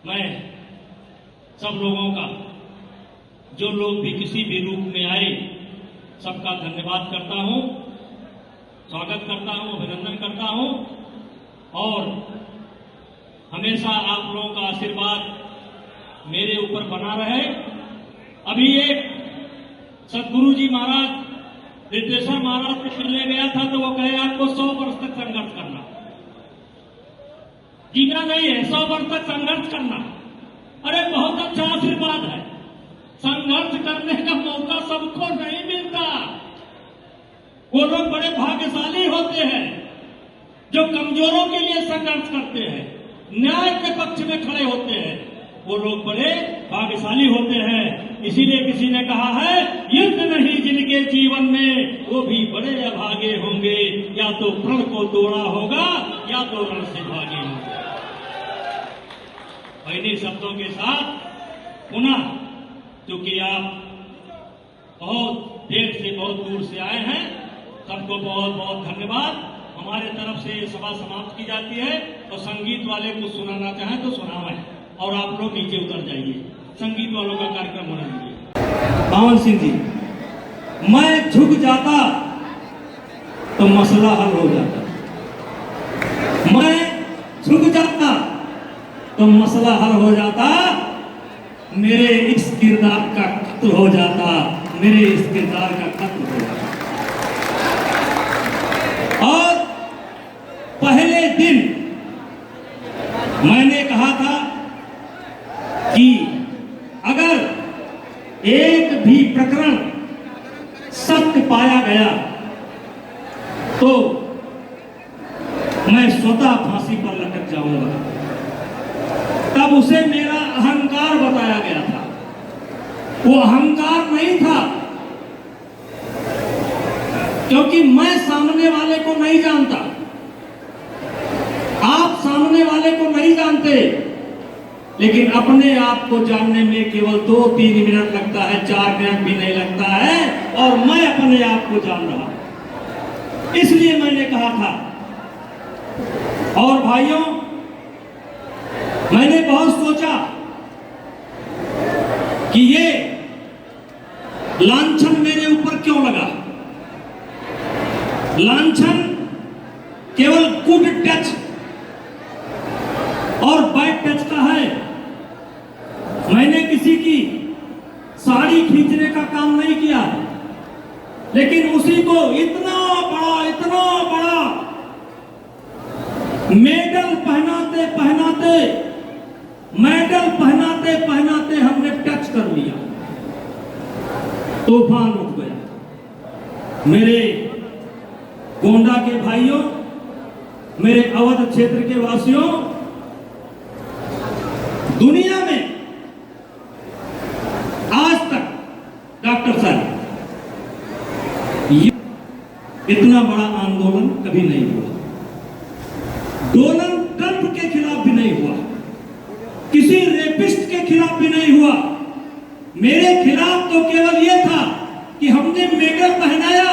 मैं सब लोगों का, जो लोग भी किसी भी रूप में आए, सबका धन्यवाद करता हूं, स्वागत करता हूं, अभिनंदन करता हूं और हमेशा आप लोगों का आशीर्वाद मेरे ऊपर बना रहे। अभी एक सदगुरु जी महाराज रिद्धेश्वर महाराज को मिलने गया था तो वो कहे आपको 100 वर्ष तक संघर्ष करना, जीना नहीं है, 100 वर्ष तक संघर्ष करना। अरे बहुत अच्छा आशीर्वाद है। संघर्ष करने का मौका सबको नहीं मिलता। वो लोग बड़े भाग्यशाली होते हैं जो कमजोरों के लिए संघर्ष करते हैं, न्याय के पक्ष में खड़े होते हैं, वो लोग बड़े भाग्यशाली होते हैं। इसीलिए किसी ने कहा है, युद्ध नहीं जिनके जीवन में वो भी बड़े अभागे होंगे, या तो प्रण को तोड़ा होगा या तो रण से भागे होंगे। इन्हीं शब्दों के साथ पुनः, क्योंकि आप बहुत देर से बहुत दूर से आए हैं, सबको बहुत बहुत धन्यवाद। हमारे तरफ से ये सभा समाप्त की जाती है और संगीत वाले कुछ सुनाना चाहें तो सुनाएं और आप लोग नीचे उतर जाइए। संगीत वालों का कार्यक्रम होना चाहिए। पावन सिंह जी, मैं झुक जाता तो मसला हल हो जाता, मैं झुक जाता तो मसला हल हो जाता, मेरे इस किरदार का कत्ल हो जाता, मेरे इस किरदार का कत्ल हो जाता। और पहले दिन मैंने कहा था कि अगर एक भी प्रकरण सत्य पाया गया तो मैं स्वतः फांसी पर लटक जाऊंगा। तब उसे मेरा अहंकार बताया गया था। वो अहंकार नहीं था, क्योंकि मैं सामने वाले को नहीं जानता, आप सामने वाले को नहीं जानते, लेकिन अपने आप को जानने में केवल 2-3 मिनट लगता है, 4 मिनट भी नहीं लगता है, और मैं अपने आप को जान रहा हूं। इसलिए मैंने कहा था। और भाइयों, मैंने बहुत सोचा कि ये लांछन मेरे ऊपर क्यों लगा। लांछन केवल गुड टच और बैड टच का है। मैंने किसी की साड़ी खींचने का काम नहीं किया, लेकिन उसी को इतना बड़ा मेडल पहनाते हमने टच कर लिया, तूफान उठ गया। मेरे गोंडा के भाइयों, मेरे अवध क्षेत्र के वासियों, दुनिया में आज तक डॉक्टर साहब इतना बड़ा आंदोलन कभी नहीं हुआ। डोनाल्ड ट्रंप के खिलाफ भी नहीं हुआ, किसी रेपिस्ट के खिलाफ भी नहीं हुआ। मेरे खिलाफ तो केवल यह था कि हमने मेडल पहनाया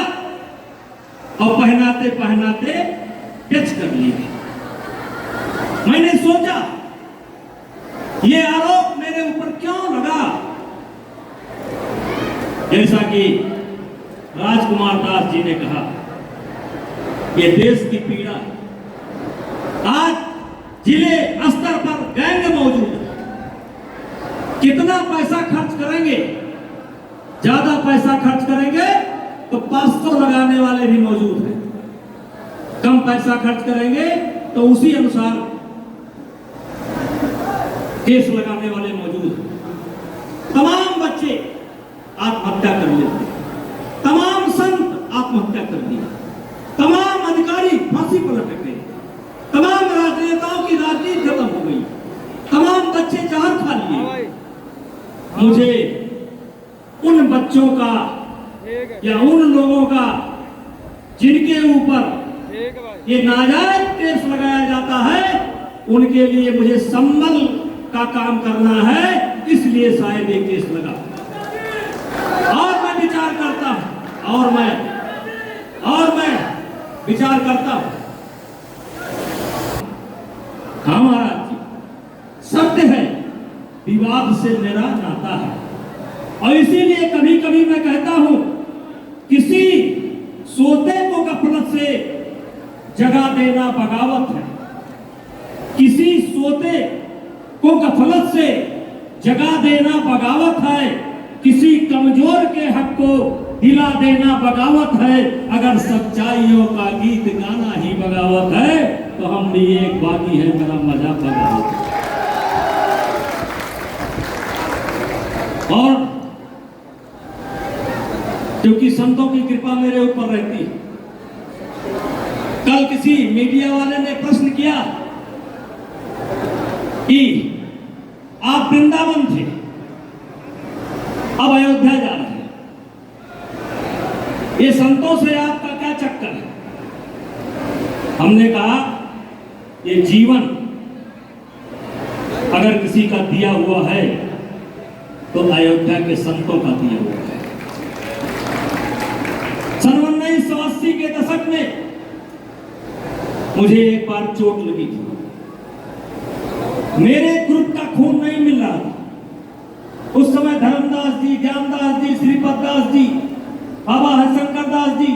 और पहनाते टच कर लिया। मैंने सोचा ये आरोप मेरे ऊपर क्यों लगा। जैसा कि राजकुमार दास जी ने कहा, ये देश की पीड़ा है। आज जिले स्तर पर गैंग मौजूद है। कितना पैसा खर्च करेंगे, ज्यादा पैसा खर्च करेंगे तो 500 लगाने वाले भी मौजूद हैं। कम पैसा खर्च करेंगे तो उसी अनुसार केस लगाने वाले मौजूद हैं। तमाम बच्चे आत्महत्या कर लेते, तमाम संत आत्महत्या कर दिया, तमाम अधिकारी फांसी पर लटक गए, तमाम राजनेताओं की राजनीति खत्म हो गई, तमाम बच्चे जहर खा लिए। मुझे उन बच्चों का या उन लोगों का जिनके ऊपर ये नाजायज केस लगाया जाता है, उनके लिए मुझे संभल का काम करना है, इसलिए शायद ये केस लगा। और मैं विचार करता हूं, और मैं विचार करता हूं। हाँ महाराज जी, सत्य है विवाद से मेरा नाता है। और इसीलिए कभी कभी मैं कहता हूं, किसी सोते को गफलत से जगा देना बगावत है। किसी सोते को गफलत से जगा देना बगावत है। किसी कमजोर के हक को दिला देना बगावत है। अगर सच्चाइयों का गीत गाना ही बगावत है तो हम भी एक बाकी है मेरा मजा बगावत। और क्योंकि संतों की कृपा मेरे ऊपर रहती है। कल किसी मीडिया वाले ने प्रश्न किया कि आप वृंदावन थे, अब अयोध्या जा रहे हैं, ये संतों से आपका क्या चक्कर है? हमने कहा ये जीवन अगर किसी का दिया हुआ है तो अयोध्या के संतों का दिया हुआ है। सन 1980 के दशक में मुझे एक बार चोट लगी थी। मेरे ग्रुप का खून नहीं मिल रहा था। उस समय धर्मदास जी, ज्ञानदास जी, श्रीपद दास जी, बाबा हरिशंकर दास जी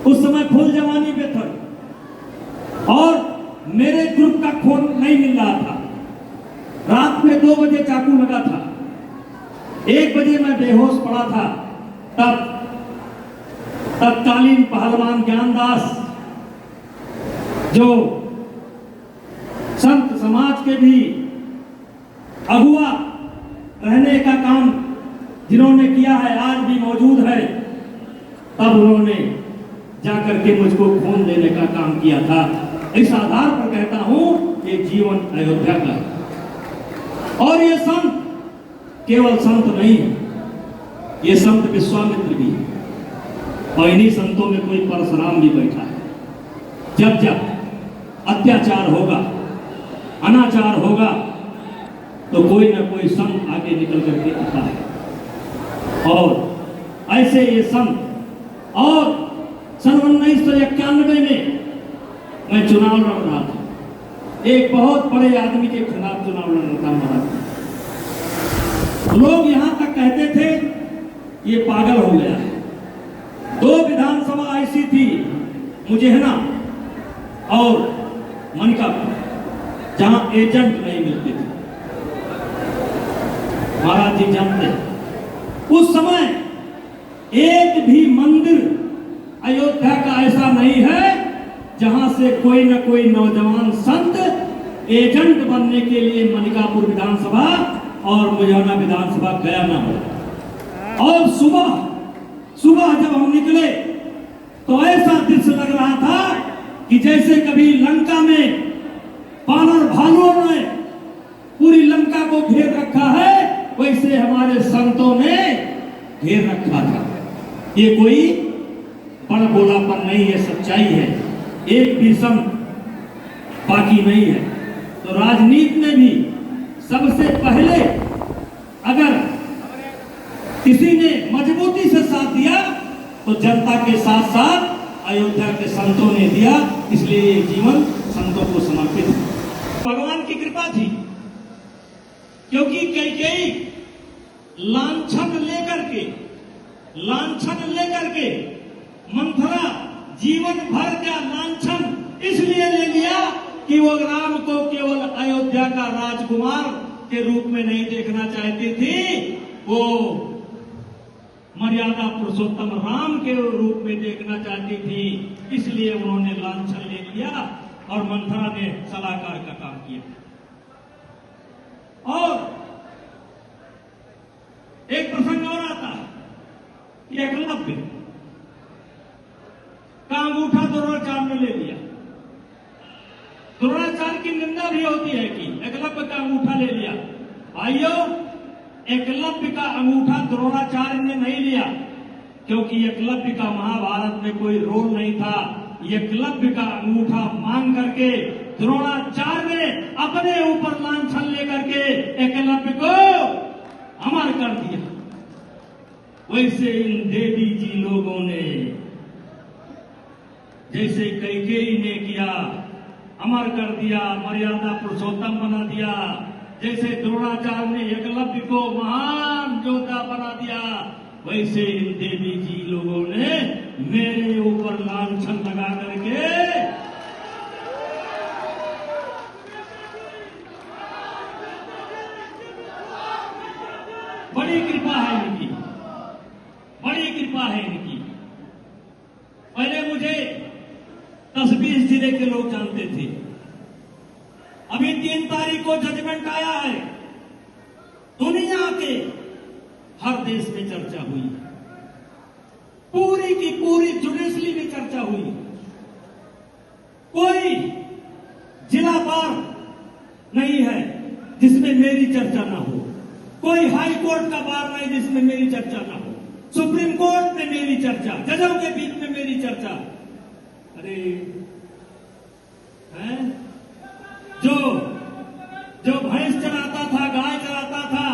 उस समय फुल जवानी पे थे और मेरे ग्रुप का खून नहीं मिल रहा था। रात में 2 बजे चाकू लगा था, 1 बजे मैं बेहोश पड़ा था। तब तत्कालीन पहलवान ज्ञानदास, जो संत समाज के भी अगुआ रहने का काम जिन्होंने किया है, आज भी मौजूद है, तब उन्होंने जाकर के मुझको खून देने का काम किया था। इस आधार पर कहता हूं ये जीवन अयोध्या का है। और ये संत केवल संत नहीं है, ये संत विश्वामित्र भी है। और इन्हीं संतों में कोई परशुराम भी बैठा है। जब जब अत्याचार होगा, अनाचार होगा, तो कोई ना कोई संत आगे निकल करके आता है। और ऐसे ये संत, और सन 1991 में मैं चुनाव लड़ रहा था। एक बहुत बड़े आदमी के खिलाफ चुनाव लड़ रहा था महाराज। लोग यहां तक कहते थे ये पागल हो गया है। 2 विधानसभा ऐसी थी, मुझेहना और मनकापुर, जहां एजेंट नहीं मिलते थे। महाराज जी जानते हैं उस समय एक भी मंदिर अयोध्या का ऐसा नहीं है जहां से कोई न कोई नौजवान संत एजेंट बनने के लिए मनिकापुर विधानसभा और मुजैना विधानसभा गया ना हो। और सुबह जब हम निकले तो ऐसा दृश्य लग रहा था कि जैसे कभी लंका में बानर भालुओं ने पूरी लंका को घेर रखा है, वैसे हमारे संतों ने घेर रखा था। ये कोई बड़बोलापन नहीं है, सच्चाई है। एक भी संत बाकी नहीं है। तो राजनीति में भी सबसे पहले अगर किसी ने मजबूती से साथ दिया तो जनता के साथ साथ अयोध्या के संतों ने दिया। इसलिए ये जीवन संतों को समर्पित है। भगवान की कृपा थी, क्योंकि कैकेयी लांछन लेकर के मंथरा जीवन भर का लांछन इसलिए ले लिया कि वो राम को केवल अयोध्या का राजकुमार के रूप में नहीं देखना चाहती थी, वो मर्यादा पुरुषोत्तम राम के रूप में देखना चाहती थी। इसलिए उन्होंने लांछन ले लिया और मंथरा ने सलाहकार का काम किया। और एक प्रसंग और आता है कि एकलव्य का अंगूठा द्रोणाचार्य ने ले लिया। द्रोणाचार्य की निंदा भी होती है कि एकलव्य का अंगूठा ले लिया। भाइयों, एकलव्य का अंगूठा द्रोणाचार्य ने नहीं लिया, क्योंकि एकलव्य का महाभारत में कोई रोल नहीं था। एकलव्य का अंगूठा मांग करके द्रोणाचार्य ने अपने ऊपर लांछन लेकर के एकलव्य को अमर कर दिया। वैसे इन देवी जी लोगों ने जैसे कैकेयी ने किया, अमर कर दिया, मर्यादा पुरुषोत्तम बना दिया। जैसे द्रोणाचार्य ने एकलव्य को महान योद्धा बना दिया, वैसे इन देवी जी लोगों ने मेरे ऊपर लांछन लगा करके बड़ी कृपा है इनकी, बड़ी कृपा है इनकी। पहले मुझे 10-20 जिले के लोग जानते थे, अभी 3 तारीख को जजमेंट आया है, दुनिया के हर देश में चर्चा हुई, पूरी की पूरी जुडिशरी में चर्चा हुई। कोई जिला बार नहीं है जिसमें मेरी चर्चा ना हो, कोई हाई कोर्ट का बार नहीं जिसमें मेरी चर्चा ना हो, सुप्रीम कोर्ट में मेरी चर्चा, जजों के बीच में मेरी चर्चा। अरे हैं? जो भैंस चलाता था, गाय चलाता था,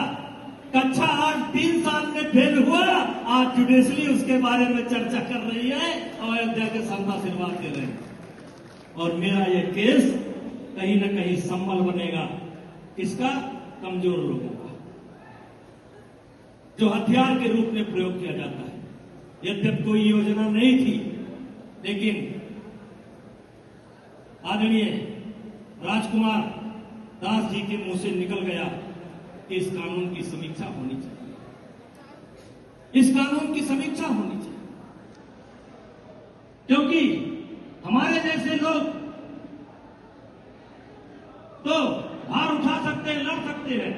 कक्षा 8 3 साल में फेल हुआ, आज जुडिशरी उसके बारे में चर्चा कर रही है और अयोध्या के संत आशीर्वाद दे रहे हैं। और मेरा यह केस कहीं न कहीं संबल बनेगा किसका? कमजोर लोगों का, जो हथियार के रूप में प्रयोग किया जाता है। यद्यप कोई योजना नहीं थी, लेकिन आदरणीय राजकुमार दास जी के मुंह से निकल गया कि इस कानून की समीक्षा होनी चाहिए, इस कानून की समीक्षा होनी चाहिए, क्योंकि हमारे जैसे लोग तो भार उठा सकते हैं, लड़ सकते हैं,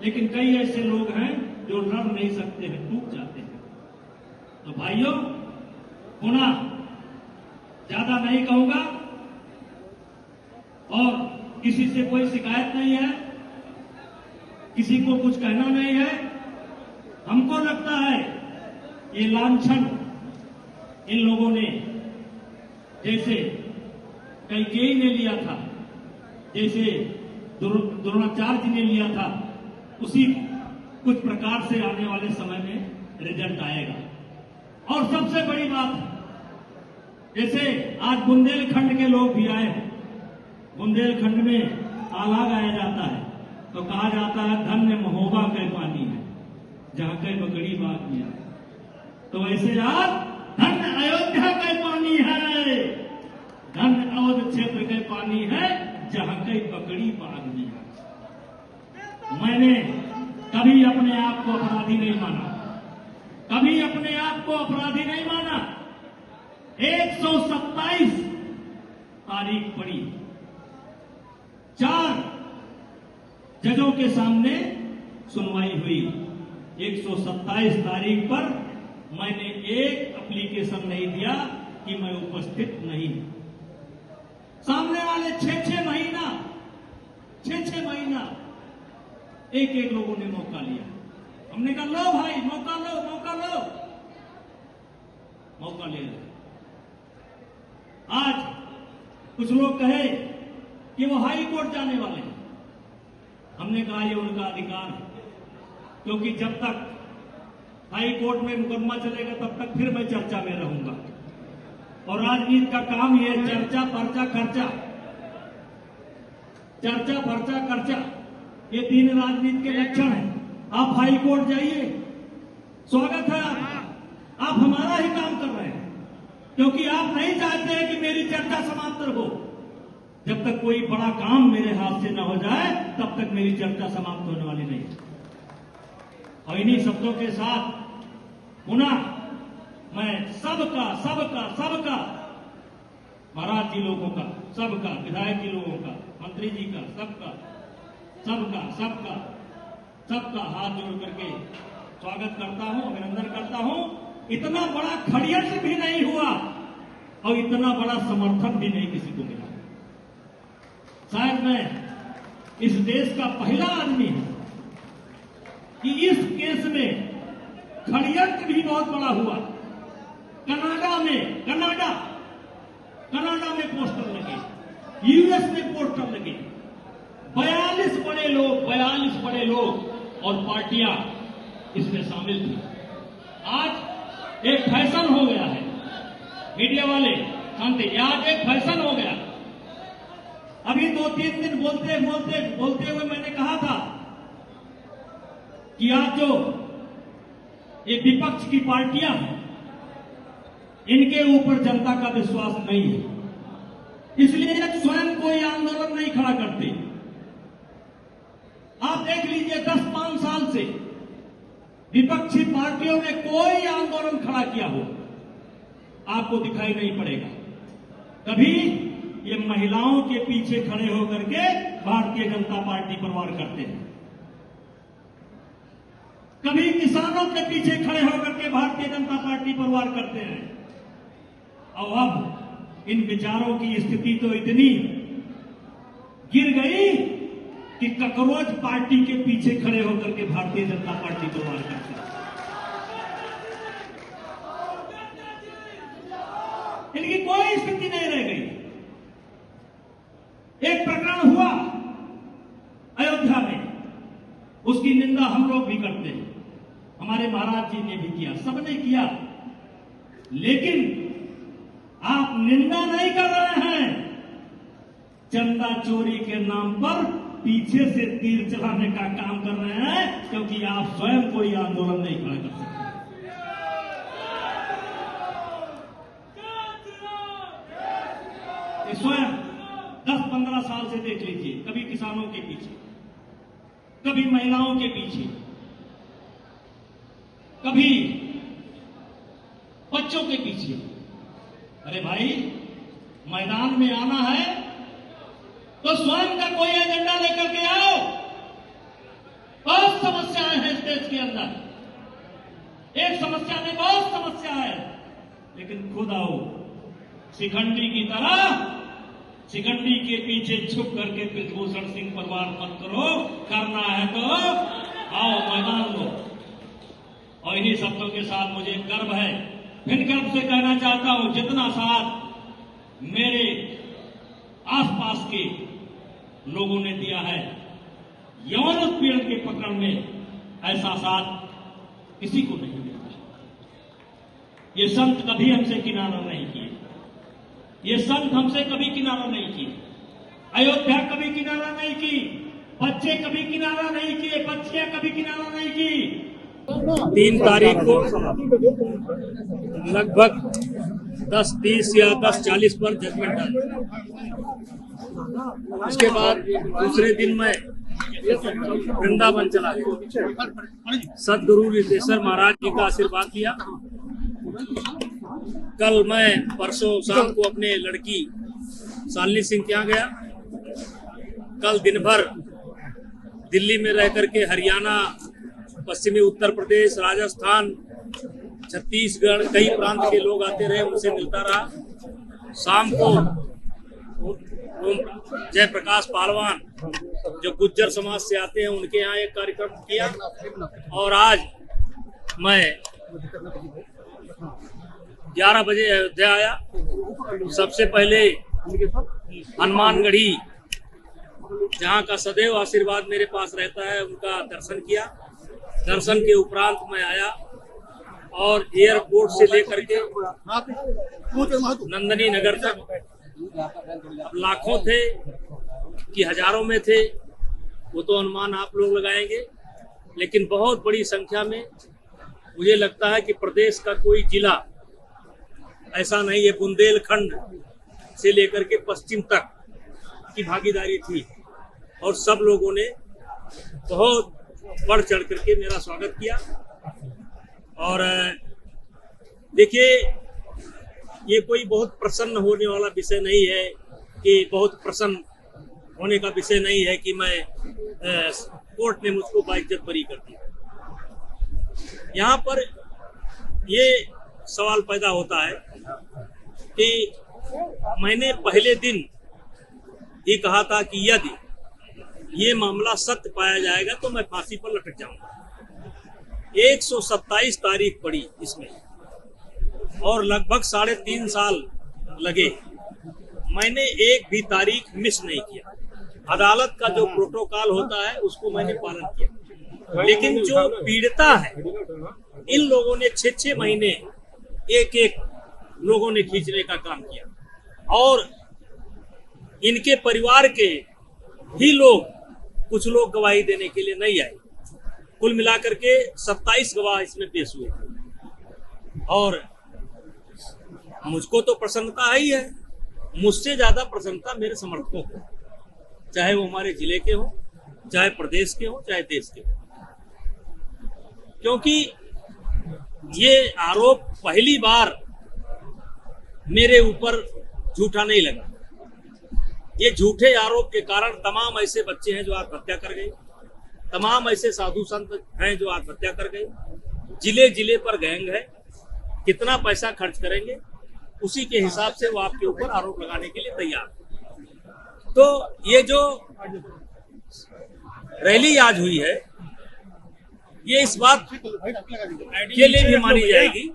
लेकिन कई ऐसे लोग हैं जो लड़ नहीं सकते हैं, टूट जाते हैं। तो भाइयों, पुनः ज्यादा नहीं कहूंगा, और किसी से कोई शिकायत नहीं है, किसी को कुछ कहना नहीं है। हमको लगता है ये लांछन इन लोगों ने, जैसे कैकेयी ने लिया था, जैसे द्रोणाचार्य जी ने लिया था, उसी कुछ प्रकार से आने वाले समय में रिजल्ट आएगा। और सबसे बड़ी बात, जैसे आज बुंदेलखंड के लोग भी आए, बुंदेलखंड में आला गाया जाता है तो कहा जाता है धन्य महोबा के पानी है जहां कई बकड़ी बाग दिया। तो वैसे आज धन्य अयोध्या के पानी है, धन्य अवध क्षेत्र के पानी है जहां कई बकड़ी बाग दिया। मैंने कभी अपने आप को अपराधी नहीं माना, कभी अपने आप को अपराधी नहीं माना। 127 तारीख पड़ी, 4 जजों के सामने सुनवाई हुई। 127 तारीख पर मैंने एक एप्लीकेशन नहीं दिया कि मैं उपस्थित नहीं हूं। सामने वाले 6-6 महीना एक लोगों ने मौका लिया। हमने कहा लो भाई, मौका लो, मौका लो, मौका ले लो। आज कुछ लोग कहे कि वो हाई कोर्ट जाने वाले हैं। हमने कहा ये उनका अधिकार है, क्योंकि जब तक हाई कोर्ट में मुकदमा चलेगा तब तक फिर मैं चर्चा में रहूंगा। और राजनीति का काम ये चर्चा, पर्चा, खर्चा, चर्चा, पर्चा, खर्चा, ये 3 राजनीति के लक्षण हैं। आप हाई कोर्ट जाइए, स्वागत है आपका, आप हमारा ही काम कर रहे हैं, क्योंकि आप नहीं चाहते हैं कि मेरी चर्चा समाप्त हो। जब तक कोई बड़ा काम मेरे हाथ से न हो जाए तब तक मेरी चर्चा समाप्त होने वाली नहीं। और इन्हीं शब्दों के साथ पुनः मैं सबका महाराज जी लोगों का, सबका, विधायक जी लोगों का, मंत्री जी का, सबका हाथ जोड़ करके स्वागत करता हूं, अभिनंदन करता हूं। इतना बड़ा षड्यंत्र भी नहीं हुआ और इतना बड़ा समर्थन भी नहीं किसी को मिला। शायद मैं इस देश का पहला आदमी हूं कि इस केस में षड्यंत्र भी बहुत बड़ा हुआ। कनाडा में पोस्टर लगे, यूएस में पोस्टर लगे, 42 बड़े लोग और पार्टियां इसमें शामिल थी। आज एक फैशन हो गया है, मीडिया वाले जानते, आज एक फैशन हो गया। अभी 2-3 दिन बोलते हुए मैंने कहा था कि आज जो ये विपक्ष की पार्टियां हैं, इनके ऊपर जनता का विश्वास नहीं है, इसलिए स्वयं कोई आंदोलन नहीं खड़ा करते। आप देख लीजिए 10-5 साल से विपक्षी पार्टियों ने कोई आंदोलन खड़ा किया हो आपको दिखाई नहीं पड़ेगा। कभी ये महिलाओं के पीछे खड़े होकर के भारतीय जनता पार्टी पर वार करते हैं, कभी किसानों के पीछे खड़े होकर के भारतीय जनता पार्टी पर वार करते हैं। और अब इन विचारों की स्थिति तो इतनी गिर गई कि कॉकरोच पार्टी के पीछे खड़े होकर के भारतीय जनता पार्टी पर वार करते हैं। इनकी कोई स्थिति नहीं रह गई। एक प्रकरण हुआ अयोध्या में, उसकी निंदा हम लोग भी करते हैं, हमारे महाराज जी ने भी किया, सबने किया, लेकिन आप निंदा नहीं कर रहे हैं, चंदा चोरी के नाम पर पीछे से तीर चलाने का काम कर रहे हैं, क्योंकि आप स्वयं कोई आंदोलन नहीं खड़ा कर सकते। स्वयं 10-15 साल से देख लीजिए, कभी किसानों के पीछे, कभी महिलाओं के पीछे, कभी बच्चों के पीछे। अरे भाई, मैदान में आना है तो स्वयं का कोई एजेंडा लेकर के आओ। बहुत समस्याएं हैं इस देश के अंदर, एक समस्या नहीं बहुत समस्या है, लेकिन खुद आओ। शिखंडी की तरह शिखंडी के पीछे छुप करके ब्रिजभूषण सिंह पर वार मत करो, करना है तो आओ मैदान लो। और इन्हीं शब्दों के साथ मुझे गर्व है, फिर गर्व से कहना चाहता हूं, जितना साथ मेरे आसपास के लोगों ने दिया है यौन उत्पीड़न के प्रकरण में, ऐसा साथ किसी को नहीं मिलता। ये संत कभी हमसे किनारा नहीं किए, ये संत हमसे कभी किनारा नहीं किए, अयोध्या कभी किनारा नहीं की, बच्चे कभी किनारा नहीं किए, बच्चियां कभी किनारा नहीं की। 3 तारीख को लगभग 10:30 या 10:40 पर जजमेंट आया। उसके बाद दूसरे दिन मैं वृंदावन चला गया, सदगुरु रिद्धेश्वर महाराज जी का आशीर्वाद लिया। कल मैं परसों शाम को अपने लड़की शालिनी सिंह के यहाँ गया। कल दिन भर दिल्ली में रह करके हरियाणा, पश्चिमी उत्तर प्रदेश, राजस्थान, छत्तीसगढ़, कई प्रांत के लोग आते रहे, उनसे मिलता रहा। शाम को जयप्रकाश पालवान जो गुज्जर समाज से आते हैं, उनके यहाँ एक कार्यक्रम किया। और आज मैं 11 बजे अयोध्या आया। सबसे पहले हनुमानगढ़ी, जहाँ का सदैव आशीर्वाद मेरे पास रहता है, उनका दर्शन किया। दर्शन के उपरांत मैं आया और एयरपोर्ट से लेकर के नंदनी नगर तक, लाखों थे कि हजारों में थे वो तो अनुमान आप लोग लगाएंगे, लेकिन बहुत बड़ी संख्या में मुझे लगता है कि प्रदेश का कोई जिला ऐसा नहीं है, बुंदेलखंड से लेकर के पश्चिम तक की भागीदारी थी और सब लोगों ने बहुत बढ़ चढ़ करके मेरा स्वागत किया। और देखिए, ये कोई बहुत प्रसन्न होने वाला विषय नहीं है, कि बहुत प्रसन्न होने का विषय नहीं है कि मैं कोर्ट ने मुझको बाइज्जत बरी कर दिया। यहाँ पर ये सवाल पैदा होता है कि मैंने पहले दिन ही कहा था कि यदि ये मामला सत्य पाया जाएगा तो मैं फांसी पर लटक जाऊंगा। 127 तारीख पड़ी इसमें और लगभग 3.5 साल लगे। मैंने एक भी तारीख मिस नहीं किया। अदालत का जो प्रोटोकॉल होता है उसको मैंने पालन किया, लेकिन जो पीड़िता है, इन लोगों ने 6-6 महीने एक लोगों ने खींचने का काम किया और इनके परिवार के ही लोग, कुछ लोग गवाही देने के लिए नहीं आए। कुल मिलाकर के 27 गवाह इसमें पेश हुए थे और मुझको तो प्रसन्नता ही है। मुझसे ज्यादा प्रसन्नता मेरे समर्थकों को, चाहे वो हमारे जिले के हो, चाहे प्रदेश के हो, चाहे देश के हो, क्योंकि ये आरोप पहली बार मेरे ऊपर झूठा नहीं लगा। ये झूठे आरोप के कारण तमाम ऐसे बच्चे हैं जो आत्महत्या कर गए, तमाम ऐसे साधु संत हैं जो आत्महत्या कर गए। जिले जिले पर गैंग है, कितना पैसा खर्च करेंगे उसी के हिसाब से वो आपके ऊपर आरोप लगाने के लिए तैयार है। तो ये जो रैली आज हुई है, ये इस बात के लिए भी मानी जाएगी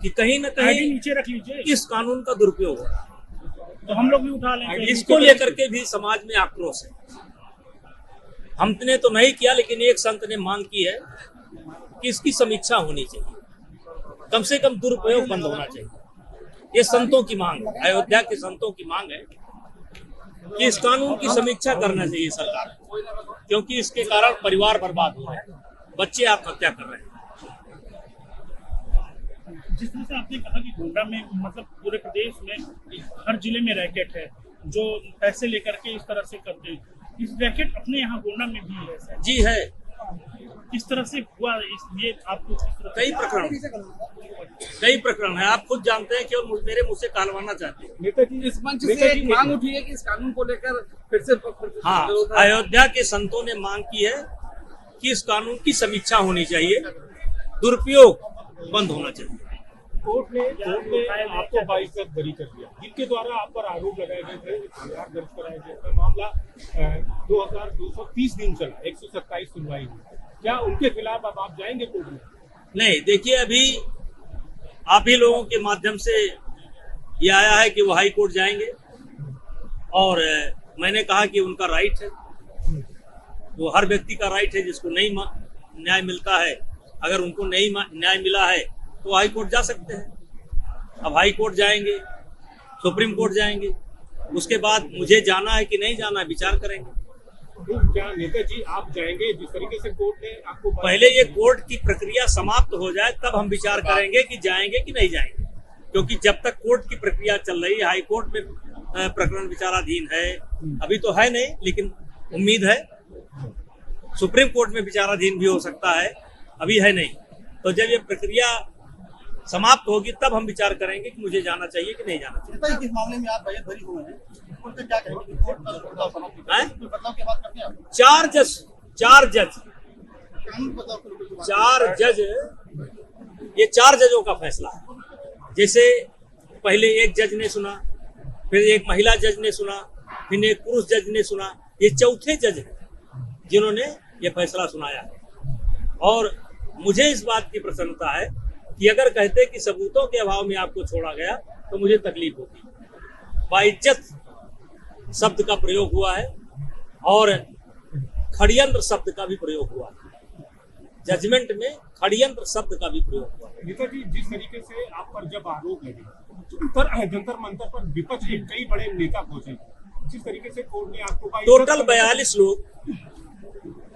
कि कहीं न कहीं नीचे रख लीजिए, इस कानून का दुरुपयोग हो, तो हम लोग भी उठा लेंगे। इसको लेकर के भी समाज में आक्रोश है। हमने तो नहीं किया, लेकिन एक संत ने मांग की है कि इसकी समीक्षा होनी चाहिए, कम से कम दुरुपयोग बंद होना चाहिए। ये संतों की मांग है, अयोध्या के संतों की मांग है कि इस कानून की समीक्षा करना चाहिए सरकार को, क्योंकि इसके कारण परिवार बर्बाद हो रहे हैं, बच्चे आत्महत्या कर रहे हैं। जिस तरह से आपने कहा कि गोंडा में मतलब पूरे प्रदेश में हर जिले में रैकेट है जो पैसे लेकर के इस तरह से करते हैं, इस रैकेट अपने यहाँ गोंडा में भी है सर? जी है। किस तरह से हुआ ये आपको? कई प्रकरण है, आप खुद जानते हैं कि और मेरे मुंह से कहलवाना चाहते हैं। नेताजी, इस मंच से एक मांग उठी है कि इस कानून को लेकर फिर से हाँ, अयोध्या के संतों ने मांग की है कि इस कानून की समीक्षा होनी चाहिए, दुरुपयोग बंद होना चाहिए। कोर्ट ने आपको 22 तक बरी कर दिया, जिनके द्वारा आप पर आरोप लगाए गए थे, एफआईआर दर्ज कराया गया था। मामला 2230 दिन चला, 127 सुनवाई हुई। क्या उनके खिलाफ अब आप जाएंगे कोर्ट में? नहीं, देखिए, अभी आप ही लोगों के माध्यम से ये आया है कि वो हाई कोर्ट जाएंगे और मैंने कहा कि उनका राइट है, वो हर व्यक्ति का राइट है। जिसको नहीं न्याय मिलता है, अगर उनको नहीं न्याय मिला है तो हाई कोर्ट जा सकते हैं। अब हाई कोर्ट जाएंगे, सुप्रीम कोर्ट जाएंगे, उसके बाद मुझे जाना है कि नहीं जाना है विचार करेंगे। तो क्या नेताजी आप जाएंगे? जिस तरीके से कोर्ट ने आपको पहले ये कोर्ट की प्रक्रिया समाप्त हो जाए तब हम विचार करेंगे कि जाएंगे कि नहीं जाएंगे, क्योंकि जब तक कोर्ट की प्रक्रिया चल रही है, हाई कोर्ट में प्रकरण विचाराधीन है, अभी तो है नहीं, लेकिन उम्मीद है सुप्रीम कोर्ट में विचाराधीन भी हो सकता है, अभी है नहीं। तो जब ये प्रक्रिया समाप्त होगी तब हम विचार करेंगे कि मुझे जाना चाहिए कि नहीं जाना चाहिए। इस मामले में आप बयान भरी हुए हैं, कोर्ट से क्या कहेंगे? कोर्ट का बदलाव की बात करते हैं आप? चार जज, ये 4 जजों का फैसला है। जैसे पहले एक जज ने सुना, फिर एक महिला जज ने सुना, फिर एक पुरुष जज ने सुना, ये चौथे जज हैं जिन्होंने ये फैसला सुनाया है। और मुझे इस बात की प्रसन्नता है कि अगर कहते कि सबूतों के अभाव में आपको छोड़ा गया तो मुझे तकलीफ होती। बाइज्जत शब्द का प्रयोग हुआ है और षड्यंत्र शब्द का भी प्रयोग हुआ है। जजमेंट में षड्यंत्र शब्द का भी प्रयोग हुआ है। नेताजी, जिस तरीके से आप पर जब आरोप लगे, पर जंतर मंतर पर विपक्ष के कई बड़े नेता पहुंचे, जिस तरीके से कोर्ट ने आपको टोटल 42 लोग,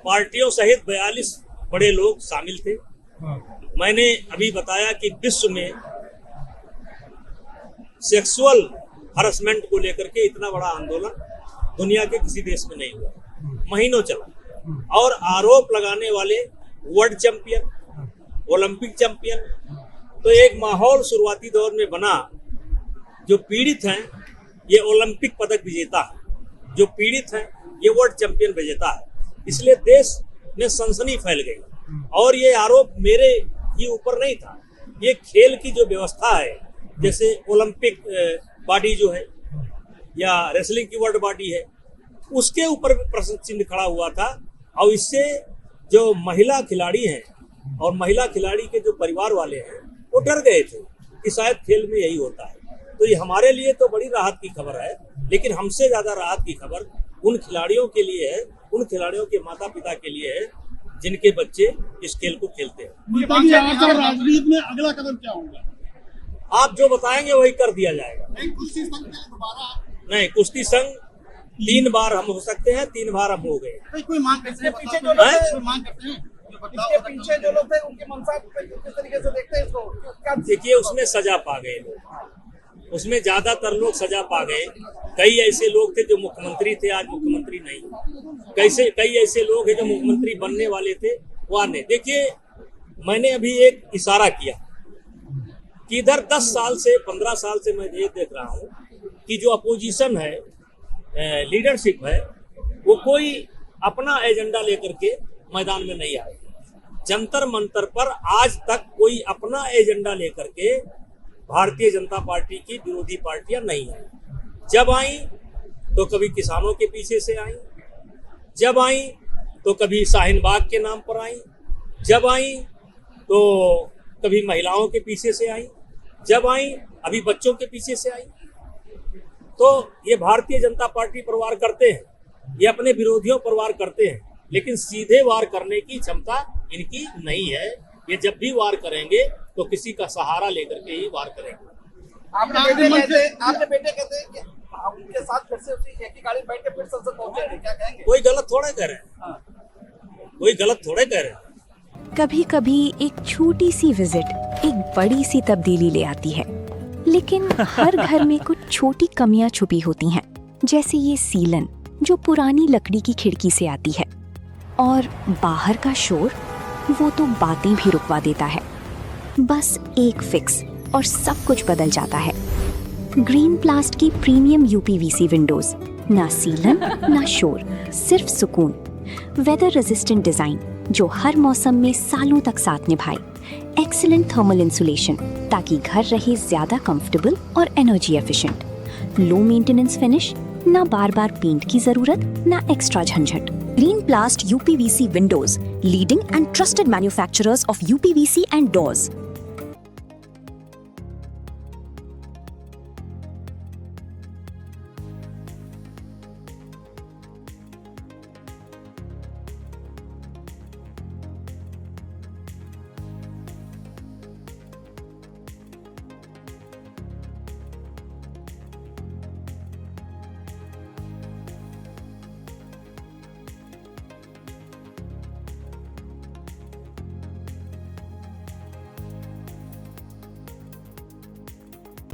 पार्टियों सहित 42 बड़े लोग शामिल थे। मैंने अभी बताया कि विश्व में सेक्सुअल हरासमेंट को लेकर के इतना बड़ा आंदोलन दुनिया के किसी देश में नहीं हुआ, महीनों चला। और आरोप लगाने वाले वर्ल्ड चैंपियन, ओलंपिक चैंपियन, तो एक माहौल शुरुआती दौर में बना। जो पीड़ित हैं ये ओलंपिक पदक विजेता है, जो पीड़ित हैं ये वर्ल्ड चैंपियन विजेता है। इसलिए देश में सनसनी फैल गई। और ये आरोप मेरे ही ऊपर नहीं था, ये खेल की जो व्यवस्था है, जैसे ओलंपिक बॉडी जो है या रेसलिंग की वर्ल्ड बॉडी है, उसके ऊपर भी प्रश्न चिन्ह खड़ा हुआ था। और इससे जो महिला खिलाड़ी हैं और महिला खिलाड़ी के जो परिवार वाले हैं वो डर गए थे कि शायद खेल में यही होता है। तो ये हमारे लिए तो बड़ी राहत की खबर है, लेकिन हमसे ज्यादा राहत की खबर उन खिलाड़ियों के लिए है, उन खिलाड़ियों के माता पिता के लिए है जिनके बच्चे इस खेल को खेलते हैं। राजनीति में अगला कदम क्या होगा? आप जो बताएंगे वही कर दिया जाएगा। कुश्ती संघ के लिए दोबारा नहीं, कुश्ती संघ 3 बार हम हो सकते हैं, 3 बार हम हो गए। कोई मांग करते हैं, पीछे जो कोई लोग हैं, मांग करते हैं जो बदलाव इसके होता है, पीछे जो लोग थे उनकी मंशा किस तरीके से देखते हैं इसको? क्या देखिए, उसमें सजा पा गए लोग, उसमें ज्यादातर लोग सजा पा गए। कई ऐसे लोग थे जो मुख्यमंत्री थे, आज मुख्यमंत्री नहीं। कई ऐसे लोग हैं जो मुख्यमंत्री बनने वाले थे, वह नहीं। देखिए, मैंने अभी एक इशारा किया कि इधर 10 साल से 15 साल से मैं ये देख रहा हूँ कि जो अपोजिशन है, लीडरशिप है, वो कोई अपना एजेंडा लेकर के मैदान में नहीं आए। जंतर मंतर पर आज तक कोई अपना एजेंडा लेकर के भारतीय जनता पार्टी की विरोधी पार्टियां नहीं आई। जब आई तो कभी किसानों के पीछे से आई, जब आई तो कभी शाहीन बाग के नाम पर आई, जब आई तो कभी महिलाओं के पीछे से आई, जब आई अभी बच्चों के पीछे से आई। तो ये भारतीय जनता पार्टी पर वार करते हैं, ये अपने विरोधियों पर वार करते हैं, लेकिन सीधे वार करने की क्षमता इनकी नहीं है। ये जब भी वार करेंगे तो किसी का सहारा लेकर के ही वार करेंगे। आपके बेटे कहते हैं कि उनके साथ फिर से उसी एक ही गाड़ी में बैठ के फिर संसद पहुंचे, क्या कहेंगे? कोई गलत थोड़े कह रहे हैं, कोई गलत थोड़े कह रहे हैं। कभी कभी एक छोटी सी विजिट एक बड़ी सी तब्दीली ले आती है, लेकिन हर घर में कुछ छोटी कमियां छुपी होती हैं, जैसे ये सीलन जो पुरानी लकड़ी की खिड़की से आती है, और बाहर का शोर वो तो बातें भी रुकवा देता है। बस एक फिक्स और सब कुछ बदल जाता है। ग्रीन प्लास्ट की प्रीमियम यूपीवीसी विंडोज, ना सीलन ना शोर, सिर्फ सुकून। वेदर रेजिस्टेंट डिजाइन जो हर मौसम में सालों तक साथ निभाए। एक्सीलेंट थर्मल इंसुलेशन ताकि घर रहे ज्यादा कंफर्टेबल और energy efficient. Low maintenance finish, ना बार बार पेंट की जरूरत, ना एक्स्ट्रा झंझट। Green प्लास्ट UPVC Windows, leading and trusted manufacturers of UPVC and doors.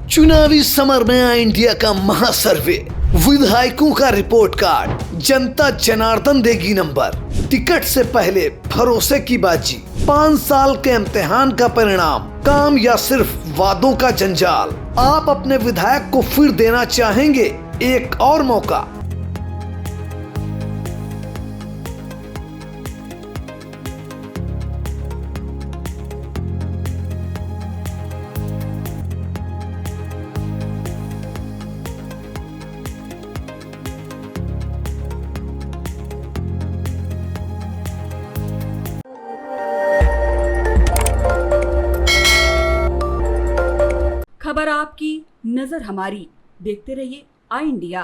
चुनावी समर में आया इंडिया का महासर्वे, विधायकों का रिपोर्ट कार्ड, जनता जनार्दन देगी नंबर। टिकट से पहले भरोसे की बाजी, 5 साल के इम्तिहान का परिणाम, काम या सिर्फ वादों का जंजाल। आप अपने विधायक को फिर देना चाहेंगे एक और मौका? खबर आपकी, नजर हमारी। देखते रहिए आई इंडिया।